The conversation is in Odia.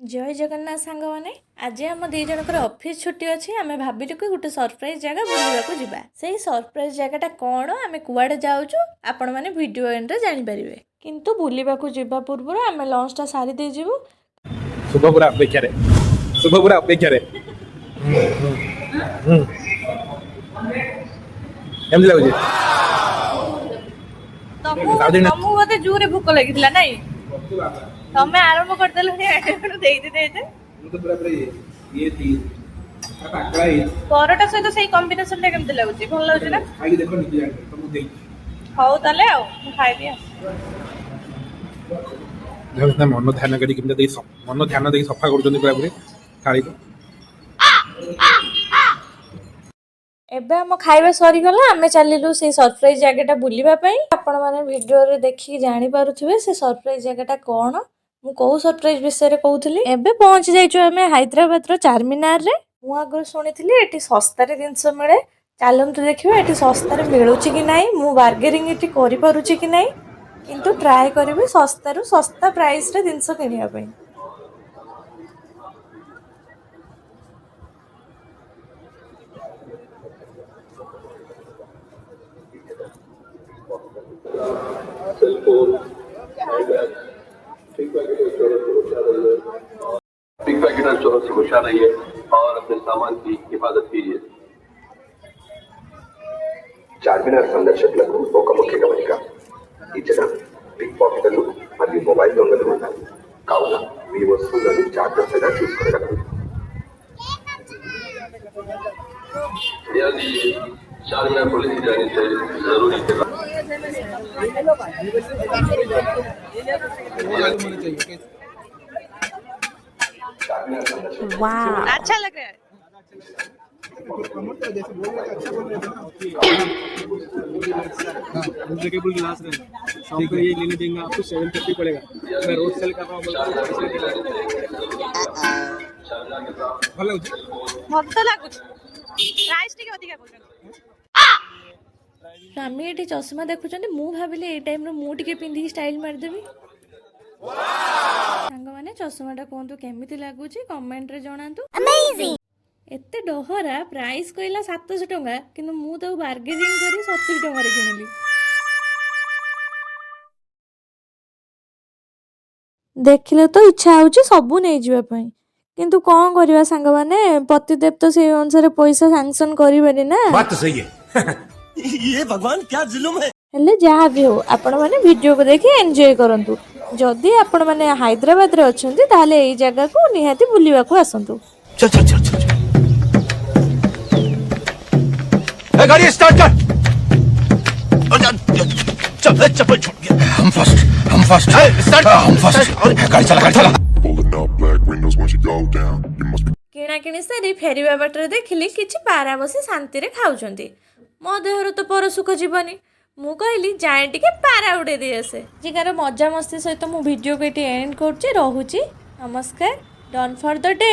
जय जगन्नाथ सांग मैंने आज आम दी जनकर ऑफिस छुट्टी अच्छी आम भाविलु कि गोटे सरप्राइज जगह बुलवाक जावा से सरप्राइज जगहटा कौन आम कुआडे जाऊँ आपण मैंने वीडियो एंड रे जानि परिबे किंतु बुलवाक जावा पूर्व आम लंचटा सारी दे जीवु शुभपुरा अपेक्षा रे शुभपुरा अपेक्षा रे एमती लागुଛି तमु मते जोरे भूख लागितला नाही तमे आरंभ करदेल देइते देइते ମୁଁ ତ ପୁରା ପୁରା ଇଏ ଥି ପାକଳା ଇଏ ପରଟା ସହିତ ସେଇ କମ୍ବିନେସନ ଟା କେମିତି ଲାଗୁଛି ଭଲ ଲାଗୁଛି ନା ଖାଇକି ଦେଖ ନିଜେ ଜାଣିବ ତ ମୁଁ ଦେଇଛି ହଉ ତାହେଲେ ଆଉ ମୁଁ ଖାଇବି ଦେଖ ମନ ଧ୍ୟାନ କରି କେମିତି ଦେଇ ମନ ଧ୍ୟାନ ଦେଇ ସଫା କରୁଛନ୍ତି ପୁରା ପୁରି ଥାଳିକୁ ଏବେ ଆମ ଖାଇବା ସରିଗଲା ଆମେ ଚାଲିଲୁ ସେଇ ସରପ୍ରାଇଜ ଜାଗାଟା ବୁଲିବା ପାଇଁ ଆପଣ ମାନେ ଭିଡିଓରେ ଦେଖିକି ଜାଣି ପାରୁଥିବେ ସେ ସରପ୍ରାଇଜ ଜାଗାଟା କଣ ମୁଁ କୋଉ ସରପ୍ରାଇଜ ବିଷୟରେ କହୁଥିଲି ଏବେ ପହଞ୍ଚି ଯାଇଛୁ ଆମେ ହାଇଦ୍ରାବାଦର ଚାରମିନାରରେ ମୁଁ ଆଗରୁ ଶୁଣିଥିଲି ଏଠି ଶସ୍ତାରେ ଜିନିଷ ମିଳେ ଚାଲନ୍ତୁ ଦେଖିବା ଏଠି ଶସ୍ତାରେ ମିଳୁଛି କି ନାହିଁ ମୁଁ ବାର୍ଗେନିଂ ଏଠି କରିପାରୁଛି କି ନାହିଁ କିନ୍ତୁ ଟ୍ରାଏ କରିବି ଶସ୍ତାରୁ ଶସ୍ତା ପ୍ରାଇସରେ ଜିନିଷ କିଣିବା ପାଇଁ पिक पैकेटर चोरों से बचा रहिए और अपने सामान की हिफाजत कीजिए చార్మినార్ సందర్శకులకు ఒక ముఖ్య గమనిక ఈ జన పిక్ పాకెటర్లు మరియు మొబైల్ దొంగలు ఉంటారు కావున మీ వస్తువులను జాగ్రత్తగా చూసుకోగలరు यदि चारमीनार पुलिस की जाने से जरूरी है वाह अच्छा लग रहा है ब्रेकेबल ग्लास है शॉप पे ये लेने देंगे आपको 750 पड़ेगा मैं रोड सेल कर रहा हूँ ଭଲ ଲାଗୁଛି ମତେ ତ ଲାଗୁଛି ପ୍ରାଇସ୍ ଟିକେ ଅଧିକା କହୁଛନ୍ତି ସ୍ୱାମୀ ଏଠି ଚଷମା ଦେଖୁଛନ୍ତି ମୁଁ ଭାବିଲି ଏଇ ଟାଇମ୍ରେ ମୁଁ ଟିକେ ପିନ୍ଧିକି ଷ୍ଟାଇଲ୍ ମାରିଦେବି ସାଙ୍ଗମାନେ ଚଷମାଟା କୁହନ୍ତୁ କେମିତି ଲାଗୁଛି କମେଣ୍ଟରେ ଜଣାନ୍ତୁ ଏତେ ଡହରା ପ୍ରାଇସ୍ କହିଲା 700 ଟଙ୍କା କିନ୍ତୁ ମୁଁ ତାକୁ ବାର୍ଗେନିଂ କରି 70 ଟଙ୍କାରେ କିଣିଲି ଦେଖିଲେ ତ ଇଚ୍ଛା ହେଉଛି ସବୁ ନେଇଯିବା ପାଇଁ କିନ୍ତୁ କ'ଣ କରିବା ସାଙ୍ଗମାନେ ପତିଦେବ ତ ସେଇ ଅନୁସାରେ ପଇସା ସାଙ୍ଗସନ୍ କରିବେନି ନା बात तो सही है ये भगवान क्या जुलुम है ହେଲେ ଯାହା ବି ହଉ ଆପଣମାନେ ଭିଡ଼ିଓକୁ ଦେଖି ଏନ୍ଜୟ କରନ୍ତୁ ଯଦି ଆପଣମାନେ ହାଇଦ୍ରାବାଦରେ ଅଛନ୍ତି ତାହେଲେ ଏଇ ଜାଗାକୁ ନିହାତି ବୁଲିବାକୁ ଆସନ୍ତୁ चल चल चल चल ए गाड़ी स्टार्ट कर चल चप्पल छूट गया हम फर्स्ट स्टार्ट हम फर्स्ट गाड़ी चला Pulling up black windows once you go down. You must be କିଣାକିଣି ସାରି ଫେରିବା ବାଟରେ ଦେଖିଲି କିଛି ପାରା ବସି ଶାନ୍ତିରେ ଖାଉଛନ୍ତି ମୋ ଦେହରୁ ତ ପର ସୁଖ ଯିବନି ମୁଁ କହିଲି ଯାଏଁ ଟିକେ ପାରା ଉଡ଼େଇ ଦେଇ ଆସେ ଆଜିକାର ମଜାମସ୍ତି ସହିତ ମୁଁ ଭିଡ଼ିଓକୁ ଏଠି ଏଣ୍ଡ କରୁଛି ରହୁଛି ନମସ୍କାର ଡନ୍ ଫର୍ ଦ ଡେ।